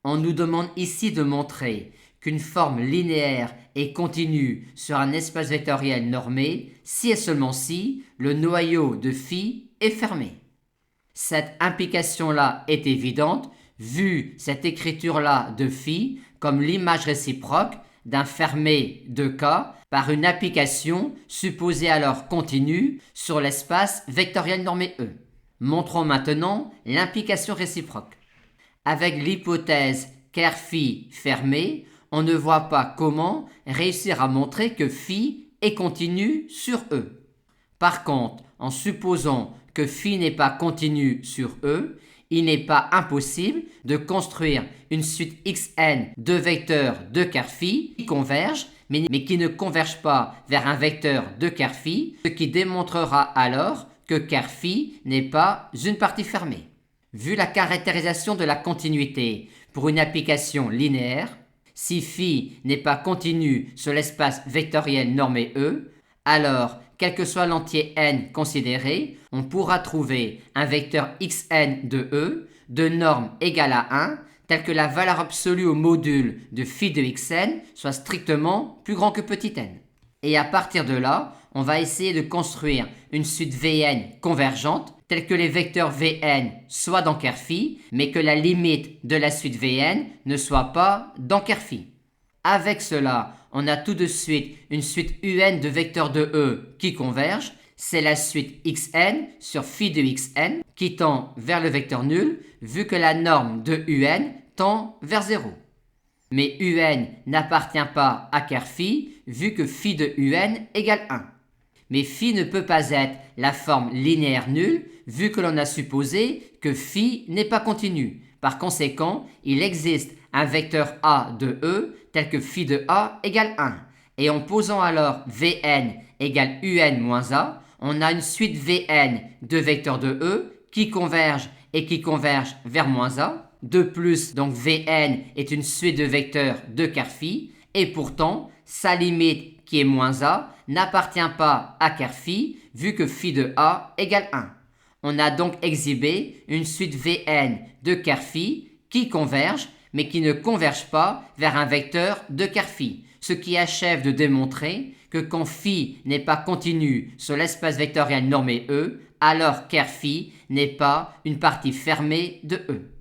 On nous demande ici de montrer qu'une forme linéaire est continue sur un espace vectoriel normé si et seulement si le noyau de phi est fermé. Cette implication-là est évidente vu cette écriture-là de phi comme l'image réciproque d'un fermé de K par une application supposée alors continue sur l'espace vectoriel normé E. Montrons maintenant l'implication réciproque. Avec l'hypothèse ker phi fermé, on ne voit pas comment réussir à montrer que phi est continu sur E. Par contre, en supposant que phi n'est pas continu sur E, il n'est pas impossible de construire une suite xn de vecteurs de ker phi qui convergent mais qui ne convergent pas vers un vecteur de ker phi, ce qui démontrera alors que ker phi n'est pas une partie fermée. Vu la caractérisation de la continuité pour une application linéaire, si phi n'est pas continu sur l'espace vectoriel normé E, alors, quel que soit l'entier n considéré, on pourra trouver un vecteur xn de E de norme égale à 1, tel que la valeur absolue au module de phi de xn soit strictement plus grand que petit n. Et à partir de là, on va essayer de construire une suite Vn convergente, telle que les vecteurs Vn soient dans ker phi, mais que la limite de la suite Vn ne soit pas dans ker phi. Avec cela, on a tout de suite une suite un de vecteurs de E qui convergent. C'est la suite xn sur phi de xn qui tend vers le vecteur nul, vu que la norme de un tend vers 0. Mais un n'appartient pas à ker phi, vu que phi de un égale 1. Mais phi ne peut pas être la forme linéaire nulle, vu que l'on a supposé que phi n'est pas continu. Par conséquent, il existe un vecteur a de E tel que phi de a égale 1. Et en posant alors Vn égale un moins a, on a une suite Vn de vecteurs de E qui convergent et qui convergent vers moins a. De plus, donc Vn est une suite de vecteurs de ker phi, et pourtant, sa limite qui est moins a n'appartient pas à ker phi, vu que phi de a égale 1. On a donc exhibé une suite Vn de ker phi qui converge, mais qui ne converge pas vers un vecteur de ker phi, ce qui achève de démontrer que quand phi n'est pas continu sur l'espace vectoriel normé E, alors ker phi n'est pas une partie fermée de E.